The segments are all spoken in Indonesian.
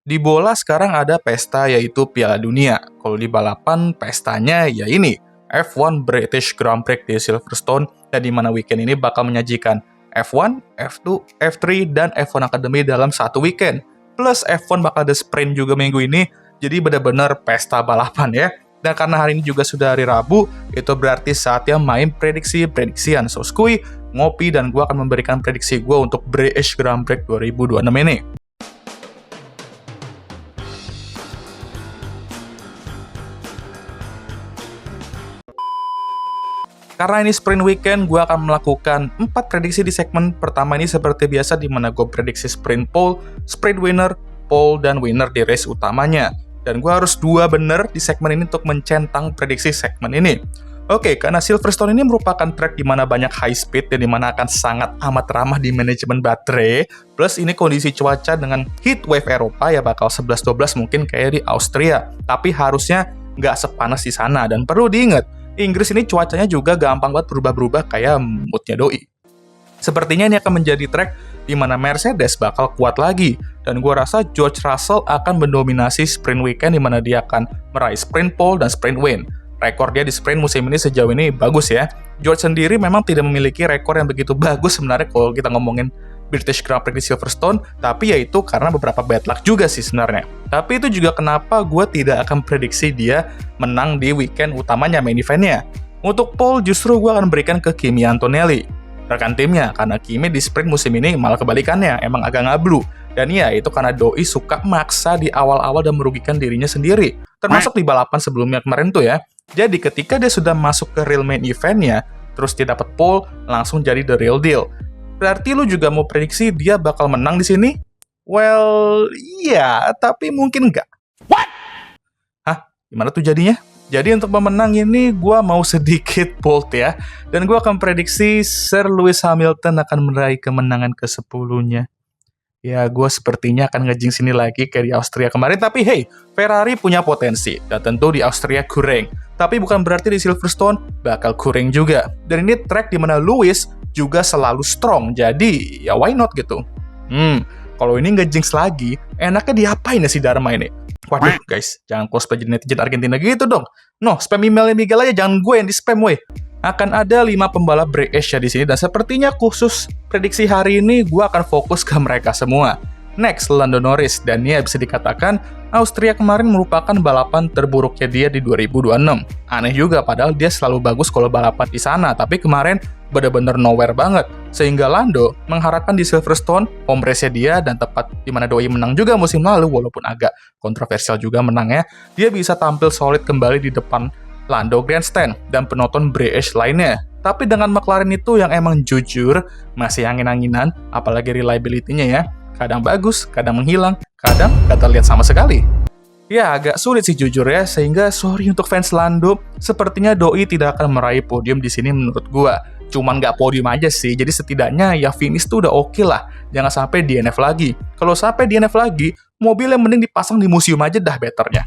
Di bola sekarang ada pesta yaitu Piala Dunia. Kalau di balapan pestanya ya ini, F1 British Grand Prix di Silverstone, dan di mana weekend ini bakal menyajikan F1, F2, F3, dan F1 Academy dalam satu weekend. Plus F1 bakal ada sprint juga minggu ini, jadi benar-benar pesta balapan ya. Dan karena hari ini juga sudah hari Rabu, itu berarti saatnya main prediksi-prediksian. So, skuy, ngopi, dan gue akan memberikan prediksi gue untuk British Grand Prix 2026 ini. Karena ini sprint weekend, gue akan melakukan 4 prediksi di segmen pertama ini seperti biasa, di mana gue prediksi sprint pole, sprint winner, pole, dan winner di race utamanya. Dan gue harus 2 bener di segmen ini untuk mencentang prediksi segmen ini. Oke, karena Silverstone ini merupakan track di mana banyak high speed dan di mana akan sangat amat ramah di manajemen baterai. Plus ini kondisi cuaca dengan heat wave Eropa ya bakal 11-12 mungkin kayak di Austria. Tapi harusnya nggak sepanas di sana. Dan perlu diingat, Inggris ini cuacanya juga gampang banget berubah-berubah kayak moodnya doi. Sepertinya ini akan menjadi track di mana Mercedes bakal kuat lagi. Dan gue rasa George Russell akan mendominasi sprint weekend di mana dia akan meraih sprint pole dan sprint win. Rekor dia di sprint musim ini sejauh ini bagus ya. George sendiri memang tidak memiliki rekor yang begitu bagus sebenarnya kalau kita ngomongin British Grand Prix di Silverstone, tapi ya itu karena beberapa bad luck juga sih sebenarnya. Tapi itu juga kenapa gue tidak akan prediksi dia menang di weekend utamanya, main eventnya. Untuk pole justru gue akan berikan ke Kimi Antonelli, rekan timnya, karena Kimi di sprint musim ini malah kebalikannya, emang agak ngablu. Dan ya, itu karena doi suka maksa di awal-awal dan merugikan dirinya sendiri. Termasuk di balapan sebelumnya kemarin tuh ya. Jadi ketika dia sudah masuk ke real main eventnya, terus dia dapat pole, langsung jadi the real deal. Berarti lu juga mau prediksi dia bakal menang di sini? Well, iya, tapi mungkin nggak. What? Hah? Gimana tuh jadinya? Jadi untuk pemenang ini gue mau sedikit bold ya. Dan gue akan prediksi Sir Lewis Hamilton akan meraih kemenangan ke-10-nya. Ya, gue sepertinya akan ngejinx sini lagi kayak di Austria kemarin. Tapi hey, Ferrari punya potensi. Dan tentu di Austria kurang. Tapi bukan berarti di Silverstone bakal kurang juga. Dan ini track di mana Lewis juga selalu strong. Jadi, ya why not gitu. Kalau ini ngejinx lagi, enaknya diapain ya si Dharma ini? Waduh guys, jangan cosplay jadi netizen Argentina gitu dong. No, spam emailnya Miguel aja, jangan gue yang di spam weh. Akan ada 5 pembalap British ya di sini, dan sepertinya khusus prediksi hari ini gue akan fokus ke mereka semua. Next, Lando Norris, dan ya bisa dikatakan Austria kemarin merupakan balapan terburuknya dia di 2026. Aneh juga, padahal dia selalu bagus kalau balapan di sana, tapi kemarin bener-bener nowhere banget. Sehingga Lando mengharapkan di Silverstone, home race-nya dia, dan tepat di mana doi menang juga musim lalu, walaupun agak kontroversial juga menangnya, dia bisa tampil solid kembali di depan Lando Grandstand dan penonton British lainnya. Tapi dengan McLaren itu yang emang jujur, masih angin-anginan, apalagi reliability-nya ya. Kadang bagus, kadang menghilang, kadang gak terlihat sama sekali. Ya, agak sulit sih jujur ya, sehingga sorry untuk fans Lando, sepertinya doi tidak akan meraih podium di sini menurut gua. Cuman nggak podium aja sih, jadi setidaknya ya finish tuh udah oke lah. Jangan sampai DNF lagi. Kalau sampai DNF lagi, mobil yang mending dipasang di museum aja dah betternya.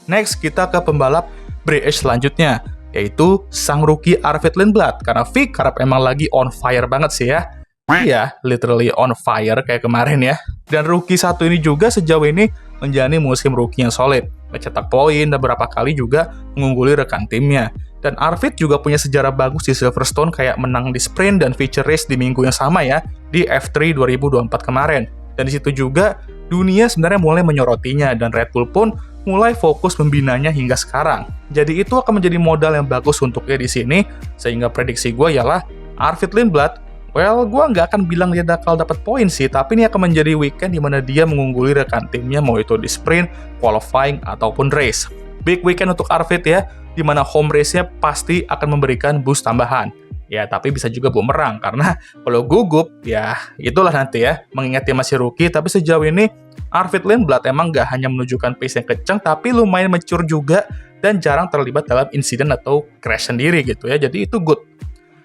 Next, kita ke pembalap British selanjutnya, yaitu sang rookie Arvid Lindblad. Karena Vic harap emang lagi on fire banget sih ya. Iya, literally on fire kayak kemarin ya. Dan rookie satu ini juga sejauh ini menjalani musim rookie yang solid. Mencetak poin dan beberapa kali juga mengungguli rekan timnya. Dan Arvid juga punya sejarah bagus di Silverstone kayak menang di sprint dan feature race di minggu yang sama ya, di F3 2024 kemarin. Dan di situ juga dunia sebenarnya mulai menyorotinya dan Red Bull pun mulai fokus membinanya hingga sekarang. Jadi itu akan menjadi modal yang bagus untuknya di sini, sehingga prediksi gue ialah Arvid Lindblad. Well, gue nggak akan bilang dia bakal dapat poin sih, tapi ini akan menjadi weekend di mana dia mengungguli rekan timnya mau itu di sprint, qualifying, ataupun race. Big weekend untuk Arvid ya, di mana home race-nya pasti akan memberikan boost tambahan. Ya, tapi bisa juga bumerang, karena kalau gugup, ya itulah nanti ya, mengingat dia masih rookie, tapi sejauh ini Arvid Lindblad emang nggak hanya menunjukkan pace yang kencang, tapi lumayan mature juga, dan jarang terlibat dalam insiden atau crash sendiri gitu ya, jadi itu good.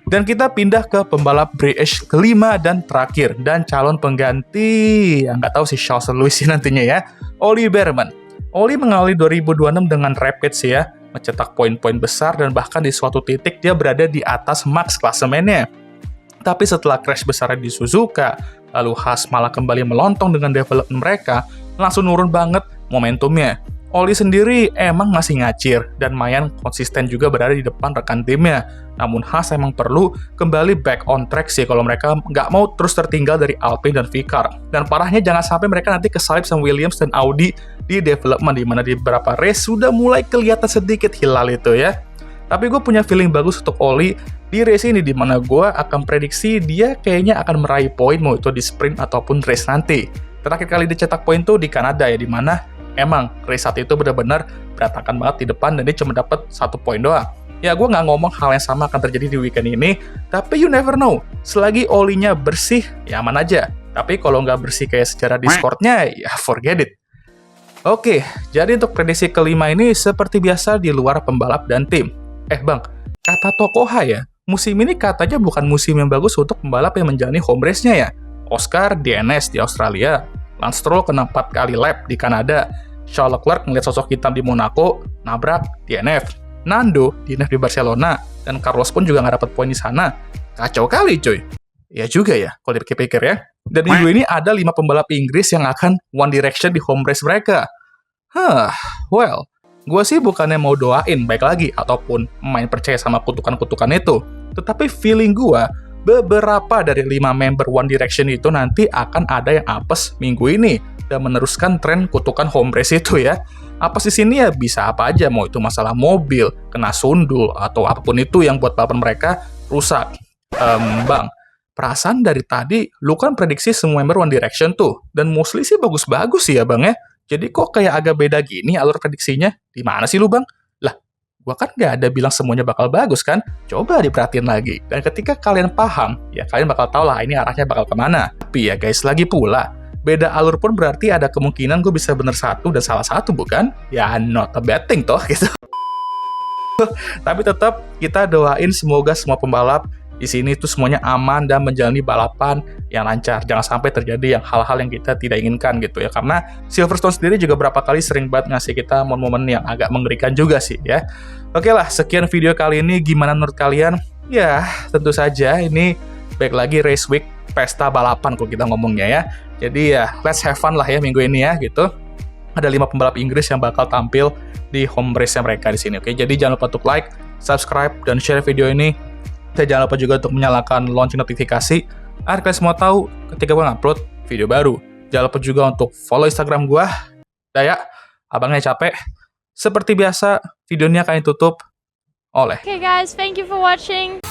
Dan kita pindah ke pembalap British kelima dan terakhir, dan calon pengganti, ya nggak tahu si Charles Lewis sih nantinya ya, Ollie Bearman. Ollie mengawali 2026 dengan rapid sih ya, mencetak poin-poin besar dan bahkan di suatu titik dia berada di atas max klasemennya. Tapi setelah crash besarnya di Suzuka, lalu Haas malah kembali melontong dengan development mereka, langsung nurun banget momentumnya. Oli sendiri emang masih ngacir dan lumayan konsisten juga berada di depan rekan timnya. Namun Haas emang perlu kembali back on track sih kalau mereka nggak mau terus tertinggal dari Alpine dan Vicar. Dan parahnya jangan sampai mereka nanti kesalip sama Williams dan Audi di development, di mana di beberapa race sudah mulai kelihatan sedikit hilal itu ya. Tapi gue punya feeling bagus untuk Oli di race ini, di mana gue akan prediksi dia kayaknya akan meraih poin mau itu di sprint ataupun race nanti. Terakhir kali dicetak poin tuh di Kanada ya, di mana emang race saat itu benar-benar berantakan banget di depan dan dia cuma dapat 1 poin doang. Ya gue nggak ngomong hal yang sama akan terjadi di weekend ini, tapi you never know. Selagi olinya bersih, ya aman aja. Tapi kalau nggak bersih kayak secara Discord-nya, ya forget it. Oke, jadi untuk prediksi kelima ini seperti biasa di luar pembalap dan tim. Bang, kata Tokoha ya, musim ini katanya bukan musim yang bagus untuk pembalap yang menjalani home race-nya ya. Oscar DNS di Australia, Lance Stroll kena 4 kali lap di Kanada, Charles Leclerc ngeliat sosok hitam di Monaco, nabrak DNF, Nando DNF di Barcelona, dan Carlos pun juga nggak dapat poin di sana. Kacau kali cuy. Ya juga ya, kalau dipikir-pikir ya. Dan minggu ini ada 5 pembalap Inggris yang akan One Direction di home race mereka. Well, gue sih bukannya mau doain baik lagi, ataupun main percaya sama kutukan-kutukan itu. Tetapi feeling gue, beberapa dari 5 member One Direction itu nanti akan ada yang apes minggu ini dan meneruskan tren kutukan home race itu ya. Apes di sini ya bisa apa aja, mau itu masalah mobil, kena sundul, atau apapun itu yang buat balapan mereka rusak. Bang, perasaan dari tadi lu kan prediksi semua member One Direction tuh, dan mostly sih bagus-bagus sih ya bang ya. Jadi kok kayak agak beda gini alur prediksinya? Di mana sih lu bang? Gua kan nggak ada bilang semuanya bakal bagus kan? Coba diperhatiin lagi. Dan ketika kalian paham, ya kalian bakal tahu lah ini arahnya bakal kemana. Tapi ya guys, lagi pula, beda alur pun berarti ada kemungkinan gue bisa bener satu dan salah satu, bukan? Ya not a bad thing toh, gitu. Tapi tetap kita doain semoga semua pembalap di sini tuh semuanya aman dan menjalani balapan yang lancar. Jangan sampai terjadi yang hal-hal yang kita tidak inginkan gitu ya. Karena Silverstone sendiri juga berapa kali sering banget ngasih kita momen-momen yang agak mengerikan juga sih ya. Oke lah, sekian video kali ini. Gimana menurut kalian? Ya, tentu saja ini baik lagi race week, pesta balapan kalau kita ngomongnya ya. Jadi ya, let's have fun lah ya minggu ini ya gitu. Ada 5 pembalap Inggris yang bakal tampil di home race mereka di sini. Oke, jadi jangan lupa untuk like, subscribe, dan share video ini. Dan jangan lupa juga untuk menyalakan lonceng notifikasi agar kalian semua tahu ketika gue ngupload video baru. Jangan lupa juga untuk follow Instagram gue. Daya, abangnya capek. Seperti biasa, video ini akan ditutup oleh. Okay guys, thank you for watching.